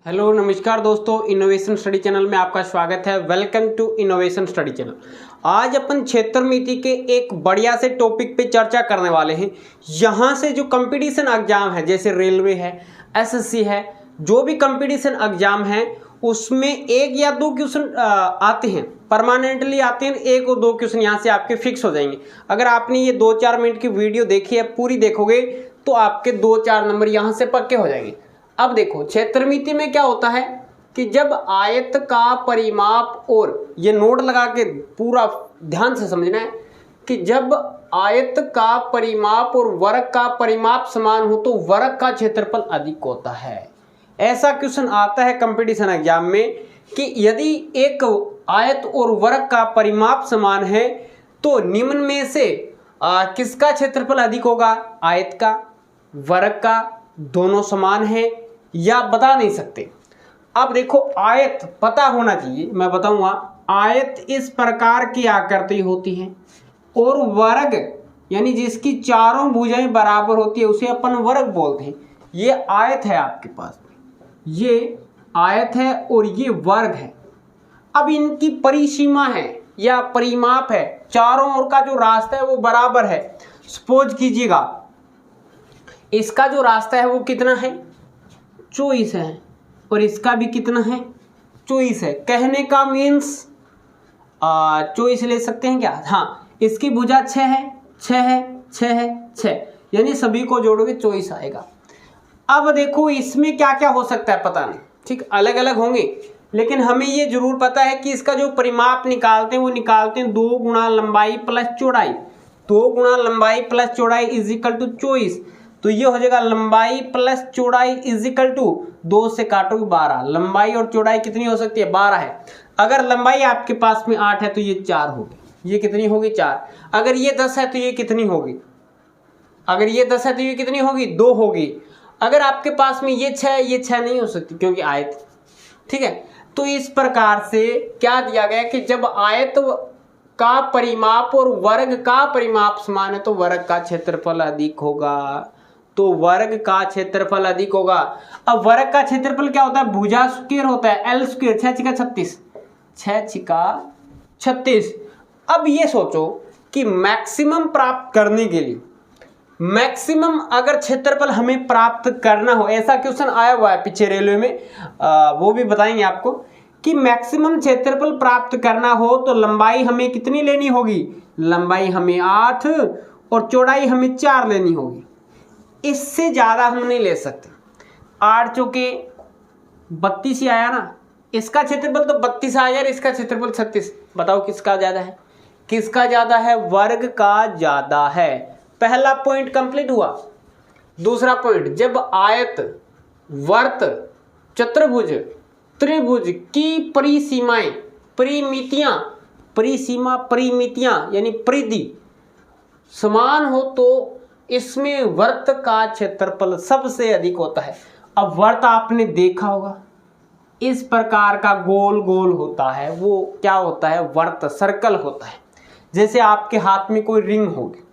Hello नमस्कार दोस्तों, innovation study channel में आपका स्वागत है। Welcome to innovation study channel. आज अपन क्षेत्रमिति के एक बढ़िया से टॉपिक पे चर्चा करने वाले हैं। यहाँ से जो कंपटीशन एग्जाम है, जैसे रेलवे है, एसएससी है, जो भी कंपटीशन एग्जाम है उसमें एक या दो क्वेश्चन आते हैं, परमानेंटली आते हैं। एक और दो क्वेश्चन यहाँ से आपके फिक्स हो जाएंगे। अगर आपने ये 2-4 मिनट की वीडियो देखी है, पूरी देखोगे तो आपके 2-4 नंबर यहाँ से पक्के हो जाएंगे। अब देखो, क्षेत्रमिति में क्या होता है कि जब आयत का परिमाप, और ये नोट लगा के पूरा ध्यान से समझना है कि जब आयत का परिमाप और वर्ग का परिमाप समान हो तो वर्ग का क्षेत्रफल अधिक होता है। ऐसा क्वेश्चन आता है कंपटीशन एग्जाम में कि यदि एक आयत और वर्ग का परिमाप समान है तो निम्न में से किसका क्षेत्रफल अधिक होगा? आयत का, वर्ग का, दोनों समान है या बता नहीं सकते। अब देखो, आयत पता होना चाहिए, मैं बताऊंगा। आयत इस प्रकार की आकृति होती है और वर्ग यानी जिसकी चारों भुजाएं बराबर होती है उसे अपन वर्ग बोलते हैं। ये आयत है आपके पास, ये आयत है और ये वर्ग है। अब इनकी परिसीमा है या परिमाप है, चारों ओर का जो रास्ता है वो बराबर है। सपोज कीजिएगा इसका जो रास्ता है वो कितना है? 24 है, और इसका भी कितना है? 24 है। कहने का मीन्स 24 ले सकते हैं क्या? हाँ, इसकी भुजा 6 है, 6 है, 6 है, 6, यानी सभी को जोड़ोगे 24 आएगा। अब देखो, इसमें क्या क्या हो सकता है पता नहीं, ठीक, अलग अलग होंगे, लेकिन हमें ये जरूर पता है कि इसका जो परिमाप निकालते हैं वो निकालते हैं 2 गुणा लंबाई प्लस चौड़ाई। 2 गुणा लंबाई प्लस चौड़ाई इज इक्वल टू 24। तो ये हो जाएगा लंबाई प्लस चौड़ाई इज इक्वल टू 2 से काटोगे 12। लंबाई और चौड़ाई कितनी हो सकती है? 12 है। अगर लंबाई आपके पास में 8 है तो ये 4 होगी। ये कितनी होगी? 4। अगर ये 10 है तो ये कितनी होगी? अगर ये 10 है तो ये कितनी होगी? 2 होगी। अगर आपके पास में ये 6 है, ये 6 नहीं हो सकती क्योंकि आयत, ठीक है। तो इस प्रकार से क्या दिया गया कि जब आयत का परिमाप और वर्ग का परिमाप समान है तो वर्ग का क्षेत्रफल अधिक होगा। तो वर्ग का क्षेत्रफल अधिक होगा। अब वर्ग का क्षेत्रफल क्या होता है? भुजा स्क्वायर होता है, L स्क्वायर। 6 छिका 36, 6 छिका 36। अब ये सोचो कि मैक्सिमम प्राप्त करने के लिए, मैक्सिमम अगर क्षेत्रफल हमें प्राप्त करना हो, ऐसा क्वेश्चन आया हुआ है पीछे रेलवे में, वो भी बताएंगे आपको कि मैक्सिमम क्षेत्रफल प्राप्त करना हो तो लंबाई हमें कितनी लेनी होगी? लंबाई हमें 8 और चौड़ाई हमें 4 लेनी होगी। इससे ज्यादा हम नहीं ले सकते। 8 चौके 32 ही आया ना, इसका क्षेत्रफल तो 32 आया, इसका क्षेत्रफल 36। बताओ किसका ज्यादा है? किसका ज्यादा है? वर्ग का ज्यादा है। पहला पॉइंट कंप्लीट हुआ। दूसरा पॉइंट, जब आयत, वर्त, चतुर्भुज, त्रिभुज की परिसीमाएं, परिमितियां, परिसीमा, परिमितियां यानी परिधि समान हो तो इसमें वर्त का क्षेत्रफल सबसे अधिक होता है। अब वर्त आपने देखा होगा, इस प्रकार का गोल गोल होता है, वो क्या होता है? वर्त, सर्कल होता है। जैसे आपके हाथ में कोई रिंग होगी,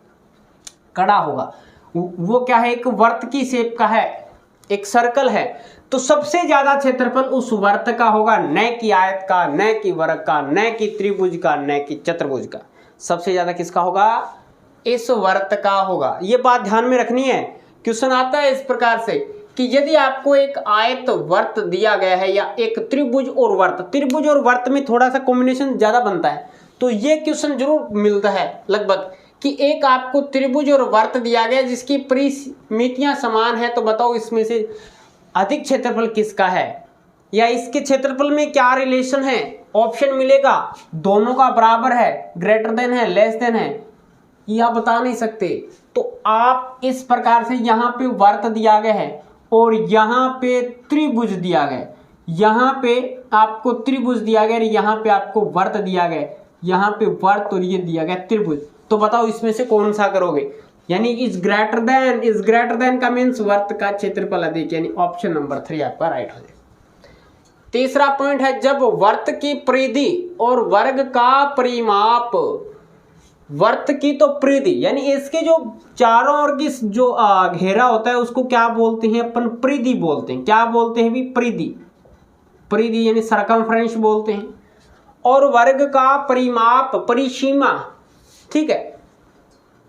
कड़ा होगा, वो क्या है? एक वर्त की शेप का है, एक सर्कल है। तो सबसे ज्यादा क्षेत्रफल उस वर्त का होगा, न कि आयत का, न कि वर्ग का, न कि त्रिभुज का, न कि चतुर्भुज का। सबसे ज्यादा किसका होगा? इस वर्त का होगा। ये बात ध्यान में रखनी है। क्वेश्चन आता है इस प्रकार से कि यदि आपको एक आयत वर्त दिया गया है या एक त्रिभुज और वर्त, त्रिभुज और वर्त में थोड़ा सा कॉम्बिनेशन ज्यादा बनता है, तो ये क्वेश्चन जरूर मिलता है लगभग कि एक आपको त्रिभुज और वर्त दिया गया जिसकी परिमितियां समान है, तो बताओ इसमें से अधिक क्षेत्रफल किसका है, या इसके क्षेत्रफल में क्या रिलेशन है? ऑप्शन मिलेगा, दोनों का बराबर है, ग्रेटर देन है, लेस देन है, या बता नहीं सकते। तो आप इस प्रकार से यहाँ पे वर्त दिया गया है और यहाँ पे त्रिभुज दिया गया, यहाँ पे आपको त्रिभुज दिया गया, यहाँ पे आपको वर्त दिया गया, यहाँ पे वर्त और ये दिया गया त्रिभुज। तो बताओ इसमें से कौन सा करोगे? यानी इज ग्रेटर देन का मीन्स वर्त का क्षेत्रफल अधिक, यानी ऑप्शन नंबर 3 आपका राइट हो जाएगा। तीसरा पॉइंट है, जब वर्त की परिधि और वर्ग का परिमाप, वर्त की तो परिधि यानी इसके जो चारों ओर की जो घेरा होता है उसको क्या बोलते हैं? अपन परिधि बोलते हैं। क्या बोलते हैं भी? परिधि। परिधि यानी सरकमफ्रेंस बोलते हैं। और वर्ग का परिमाप, परिसीमा, ठीक है,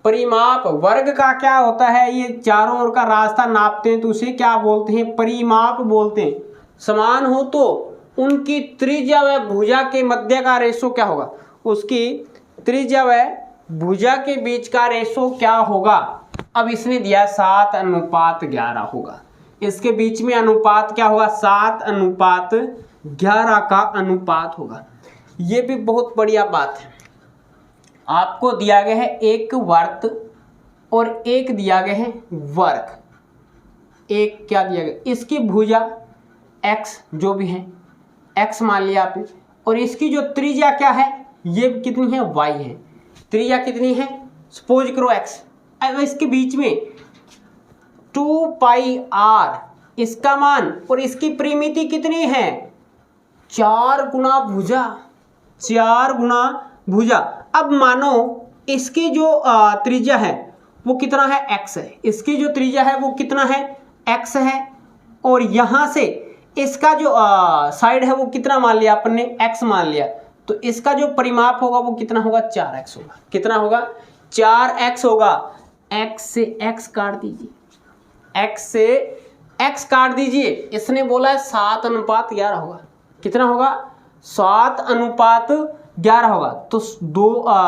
परिमाप वर्ग का क्या होता है, ये चारों ओर का रास्ता नापते हैं तो उसे क्या बोलते हैं, परिमाप बोलते हैं। समान हो तो उनकी त्रिज्या व भुजा के मध्य का रेशो क्या होगा, उसकी त्रिज्या व भुजा के बीच का रेशो क्या होगा। अब इसने दिया 7:11 होगा, इसके बीच में अनुपात क्या होगा, 7:11 का अनुपात होगा। ये भी बहुत बढ़िया बात है। आपको दिया गया है एक वर्त और एक दिया गया है वर्ग, एक क्या दिया गया, इसकी भुजा x जो भी है x मान लिया आपने, और इसकी जो त्रिज्या क्या है, ये कितनी है, y है। त्रिज्या कितनी है, सपोज करो x, अब इसके बीच में 2πr इसका मान, और इसकी परिमिति कितनी है, 4 गुना भुजा, 4 गुना भुजा। अब मानो इसकी जो त्रिज्या है वो कितना है, x है, इसकी जो त्रिज्या है वो कितना है, x है, और यहाँ से इसका जो साइड है वो कितना मान लिया अपन ने, x मान लिया, तो इसका जो परिमाप होगा वो कितना होगा, 4x होगा। कितना होगा, 4x होगा। x से x काट दीजिए, x से x काट दीजिए, इसने बोला है 7:11 होगा। कितना होगा, 7:11 होगा। तो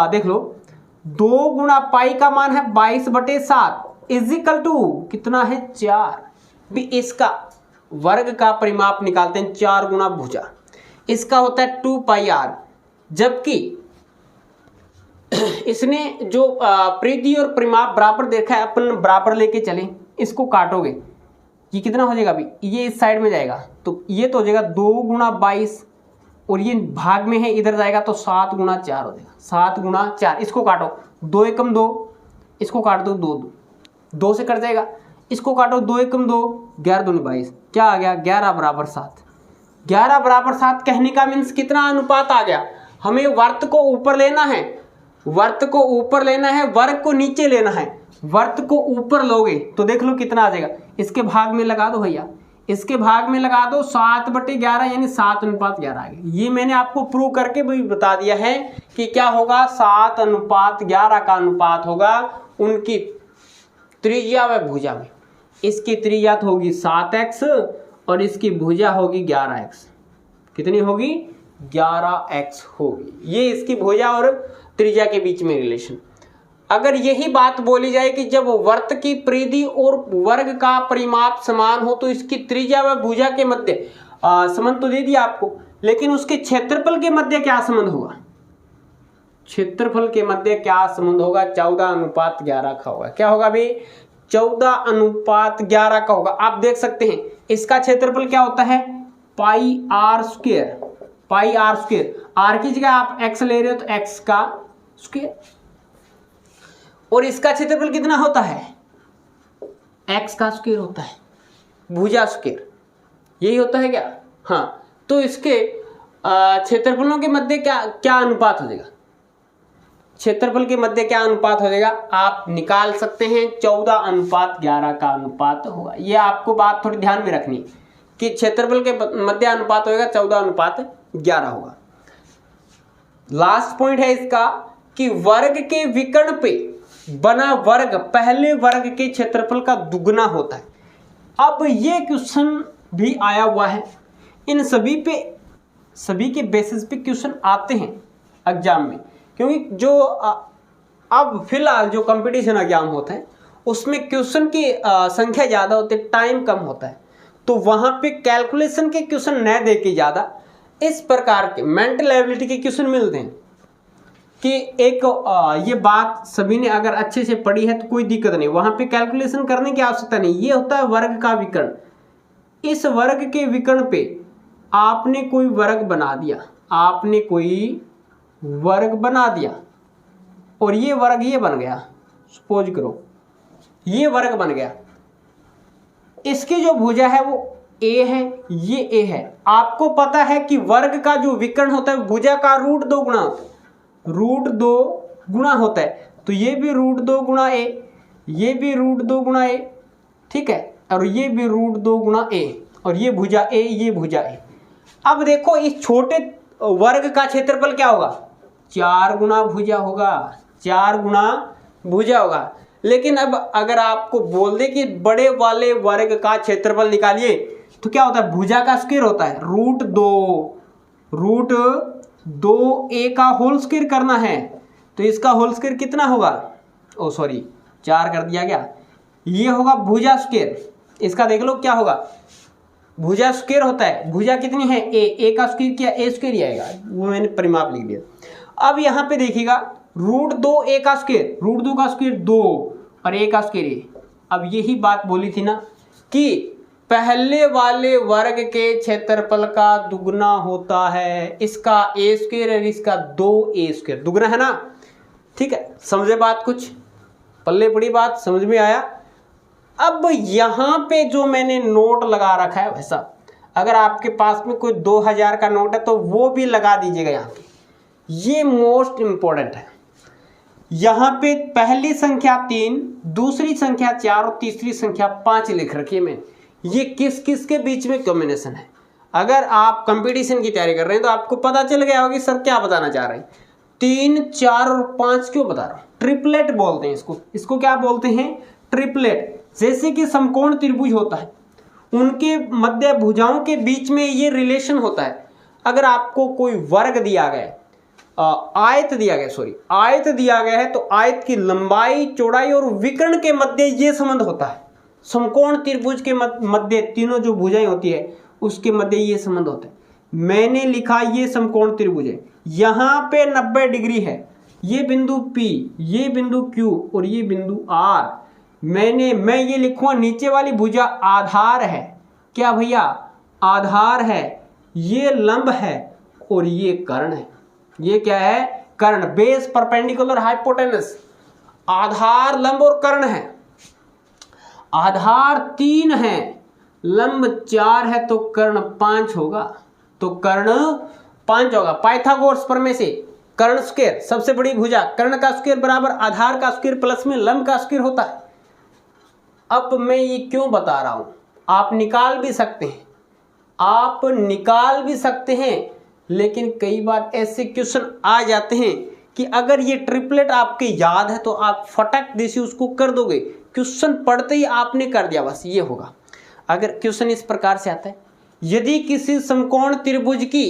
देख लो, 2 गुना पाई का मान है 22/7 इजिकल टू कितना है, 4। भी इसका वर्ग का परिमाप निकालते हैं, 4 गुना भुजा, इसका होता है 2πr, जबकि इसने जो परिधि और परिमाप बराबर देखा है, अपन बराबर लेके चले, इसको काटोगे ये कितना हो जाएगा, अभी ये इस साइड में जाएगा तो ये तो हो जाएगा 2 गुना 22, और ये भाग में है इधर जाएगा तो 7 गुना 4 हो जाएगा, 7 गुना 4। इसको काटो, 2 एकम 2, इसको काट दो 2 से कट जाएगा, इसको काटो 2 एकम 2, 11 दूनी 22, क्या आ गया, 11/7। 11/7 कहने का मीन्स कितना अनुपात आ गया, हमें वर्त को ऊपर लेना है, वर्त को ऊपर लेना है, वर्ग को नीचे लेना है। वर्त को ऊपर लोगे तो देख लो कितना आ जाएगा, इसके भाग में लगा दो भैया, इसके भाग में लगा दो 7/11 यानी 7:11 आ गया। ये मैंने आपको प्रूव करके भी बता दिया है कि क्या होगा, 7:11 का अनुपात होगा उनकी त्रिज्या व भुजा में। इसकी त्रिज्या तो होगी 7x और इसकी भुजा होगी 11x। कितनी होगी, 11x होगी। ये इसकी भुजा और त्रिज्या के बीच में रिलेशन। अगर यही बात बोली जाए कि जब वर्त की परिधि और वर्ग का परिमाप समान हो तो इसकी त्रिज्या व भुजा के मध्य संबंध तो दे दिया आपको, लेकिन उसके क्षेत्रफल के मध्य क्या संबंध होगा, क्षेत्रफल के मध्य क्या संबंध होगा, 14:11 का होगा। क्या होगा भाई, 14:11 का होगा। आप देख सकते हैं इसका क्षेत्रफल क्या होता है, πr², πr², r की जगह आप x ले रहे हो तो x का स्क्वायर, और इसका क्षेत्रफल कितना होता है, x का स्क्वायर होता है, भुजा स्क्वायर, यही होता है क्या। हाँ, तो इसके क्षेत्रफलों के मध्य क्या अनुपात हो जाएगा, क्षेत्रफल के मध्य क्या अनुपात हो जाएगा, आप निकाल सकते हैं, 14:11 का अनुपात होगा। ये आपको बात थोड़ी ध्यान में रखनी कि क्षेत्रफल के मध्य अनुपात होगा 14:11 होगा। लास्ट पॉइंट है इसका कि वर्ग के विकर्ण पे बना वर्ग पहले वर्ग के क्षेत्रफल का दुगना होता है। अब ये क्वेश्चन भी आया हुआ है, इन सभी के बेसिस पे क्वेश्चन आते हैं एग्जाम में, क्योंकि जो अब फिलहाल जो कंपटीशन एग्जाम होता है उसमें क्वेश्चन की संख्या ज़्यादा होती है, टाइम कम होता है, तो वहाँ पे कैलकुलेशन के क्वेश्चन न दे के ज़्यादा इस प्रकार के मेंटल एबिलिटी के क्वेश्चन मिलते हैं कि एक ये बात सभी ने अगर अच्छे से पढ़ी है तो कोई दिक्कत नहीं, वहाँ पे कैलकुलेशन करने की आवश्यकता नहीं। ये होता है वर्ग का विकर्ण, इस वर्ग के विकर्ण पे आपने कोई वर्ग बना दिया, आपने कोई वर्ग बना दिया और ये वर्ग ये बन गया, सपोज करो ये वर्ग बन गया, इसकी जो भुजा है वो a है, ये a है। आपको पता है कि वर्ग का जो विकर्ण होता है भुजा का √2 गुना होता है, √2 गुना होता है, तो ये भी √2 गुना a, ये भी √2 गुना a, ठीक है, और ये भी √2 गुना a, और ये भुजा a, ये भुजा a। अब देखो इस छोटे वर्ग का क्षेत्रफल क्या होगा, 4 गुना भुजा होगा, 4 गुना भुजा होगा। लेकिन अब अगर आपको बोल दे कि बड़े वाले वर्ग का क्षेत्रफल निकालिए तो क्या होता है, भुजा का स्क्वायर होता है रूट 2a का होल स्क्वायर करना है, तो इसका होल स्क्वायर कितना होगा, 4 कर दिया गया, ये होगा भुजा स्क्वायर। इसका देख लो क्या होगा, भुजा स्क्वायर होता है, भुजा कितनी है a का स्क्वायर किया a स्क्वायर ही आएगा, वो मैंने परिमाप लिख दिया। अब यहाँ पे देखिएगा रूट 2a का स्क्वायर, रूट 2 का स्क्वायर 2 और a का स्क्वायर a। अब यही बात बोली थी ना कि पहले वाले वर्ग के क्षेत्रफल का दुगना होता है, इसका a स्क्वायर और इसका 2a स्क्वायर दुगना है ना। ठीक है, समझे बात, कुछ पल्ले पड़ी बात, समझ में आया। अब यहाँ पे जो मैंने नोट लगा रखा है वैसा, अगर आपके पास में कोई 2000 का नोट है तो वो भी लगा दीजिएगा यहाँ पे, ये मोस्ट इंपॉर्टेंट है। यहाँ पे पहली संख्या 3, दूसरी संख्या 4 और तीसरी संख्या 5 लिख रखी है मैंने। ये किस किस के बीच में कॉम्बिनेशन है। अगर आप कंपटीशन की तैयारी कर रहे हैं तो आपको पता चल गया होगा कि सर क्या बताना चाह रहे हैं। 3, 4 और 5 क्यों बता रहा हूँ, ट्रिपलेट बोलते हैं इसको क्या बोलते हैं, ट्रिपलेट। जैसे कि समकोण त्रिभुज होता है, उनके मध्य भुजाओं के बीच में ये रिलेशन होता है। अगर आपको कोई वर्ग दिया गया, आयत दिया गया है तो आयत की लंबाई, चौड़ाई और विकर्ण के मध्य ये संबंध होता है। समकोण त्रिभुज के मध्य तीनों जो भुजाएं होती है उसके मध्य ये संबंध होता है। मैंने लिखा ये समकोण त्रिभुज है, यहाँ पे 90 डिग्री है, ये बिंदु P, ये बिंदु Q और ये बिंदु R। मैं ये लिखूंगा नीचे वाली भुजा आधार है, क्या भैया, आधार है, ये लंब है और ये कर्ण है। ये क्या है, कर्ण, बेस, परपेंडिकुलर, हाइपोटेनस। आधार, लंब और कर्ण है। आधार 3 है, लंब 4 है तो कर्ण 5 होगा, तो कर्ण 5 होगा। पाइथागोरस प्रमेय से कर्ण स्क्वायर, सबसे बड़ी भुजा, कर्ण का स्क्वायर बराबर आधार का स्क्वायर प्लस में लंब का स्क्वायर होता है। अब मैं ये क्यों बता रहा हूं, आप निकाल भी सकते हैं, लेकिन कई बार ऐसे क्वेश्चन आ जाते हैं कि अगर ये ट्रिपलेट आपके याद है तो आप फटक देसी उसको कर दोगे, क्वेश्चन पढ़ते ही आपने कर दिया, बस ये होगा। अगर क्वेश्चन इस प्रकार से आता है, यदि किसी समकोण त्रिभुज की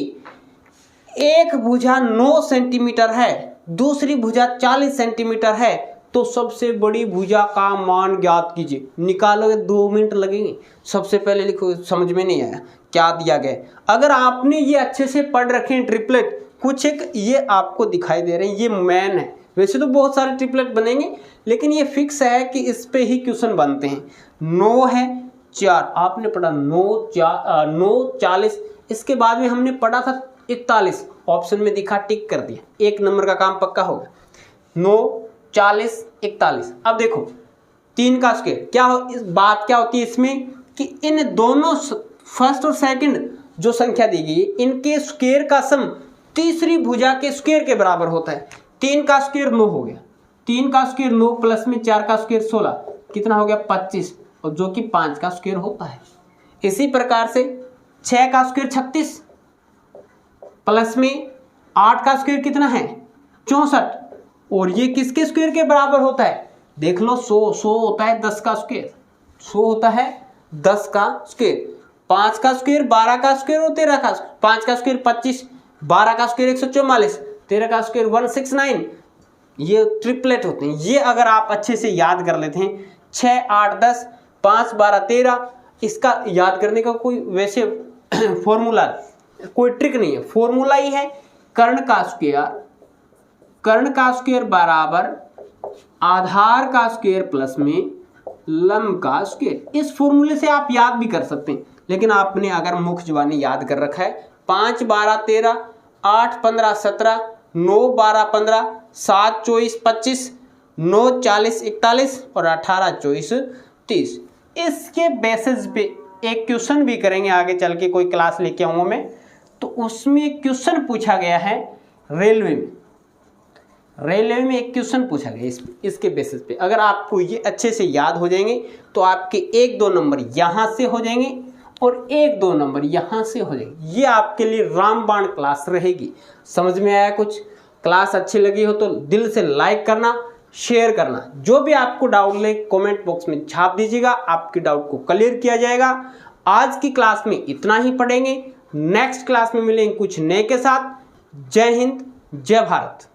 एक भुजा 9 सेंटीमीटर है, दूसरी भुजा 40 सेंटीमीटर है, तो सबसे बड़ी भुजा का मान ज्ञात कीजिए। निकालोगे 2 मिनट लगेंगे। सबसे पहले लिखो, समझ में नहीं आया क्या दिया गया। अगर आपने ये अच्छे से पढ़ रखे हैं ट्रिपलेट, कुछ एक ये आपको दिखाई दे रहे हैं, ये मैन है। वैसे तो बहुत सारे ट्रिपलेट बनेंगे, लेकिन ये फिक्स है कि इस पे ही क्वेश्चन बनते हैं। 9 है, 4 आपने पढ़ा, 9 40, इसके बाद में हमने पढ़ा था 41, ऑप्शन में दिखा, टिक कर दिया, 1 नंबर का काम पक्का होगा। 9 40 41। अब देखो 3 का स्क्वायर क्या हो, इस बात क्या होती है इसमें कि इन दोनों फर्स्ट और सेकंड जो संख्या दी गई इनके स्क्वायर का सम तीसरी भुजा के स्क्वायर के बराबर होता है। 3 का स्क्वायर 9 हो गया, 3 का स्क्वायर 9 प्लस में 4 का स्क्वायर 16, कितना हो गया 25, और जो कि 5 का स्क्वायर होता है। इसी प्रकार से 6 का स्क्वायर 36 प्लस में 8 का स्क्वायर कितना है 64, और ये किसके स्क्वायर के बराबर होता है, देख लो 100 होता है 10 का स्क्वायर, 100 होता है 10 का स्क्वायर। 5 का स्क्वायर 12 का स्क्वायर और 13 का, 5 का स्क्वायर 25, 12 का स्क्वायर 144, 13 का स्क्वायर 169। ये ट्रिपलेट होते हैं। ये अगर आप अच्छे से याद कर लेते हैं, 6 8 10 5 12 13, इसका याद करने का कोई वैसे फॉर्मूला, कोई ट्रिक नहीं है, फॉर्मूला ही है कर्ण का स्क्वायर बराबर आधार का स्क्वायर प्लस में लंब का स्क्वायर। इस फॉर्मूले से आप याद भी कर सकते हैं, लेकिन आपने अगर मुख्य जुबानी याद कर रखा है 5 12 13, 8 15 17, 9 12 15, 7 24 25, 9 40 41 और 18 24 30। इसके बेसिस पे एक क्वेश्चन भी करेंगे आगे चल के, कोई क्लास लेके आऊँगा मैं, तो उसमें क्वेश्चन पूछा गया है रेलवे में एक क्वेश्चन पूछा गया इसके बेसिस पे। अगर आपको ये अच्छे से याद हो जाएंगे तो आपके 1-2 नंबर यहाँ से हो जाएंगे और 1-2 नंबर यहाँ से हो जाएगी। ये आपके लिए रामबाण क्लास रहेगी। समझ में आया कुछ? क्लास अच्छी लगी हो तो दिल से लाइक करना, शेयर करना। जो भी आपको डाउट ले कमेंट बॉक्स में छाप दीजिएगा, आपके डाउट को क्लियर किया जाएगा। आज की क्लास में इतना ही पढ़ेंगे, नेक्स्ट क्लास में मिलेंगे कुछ नए के साथ। जय हिंद, जय भारत।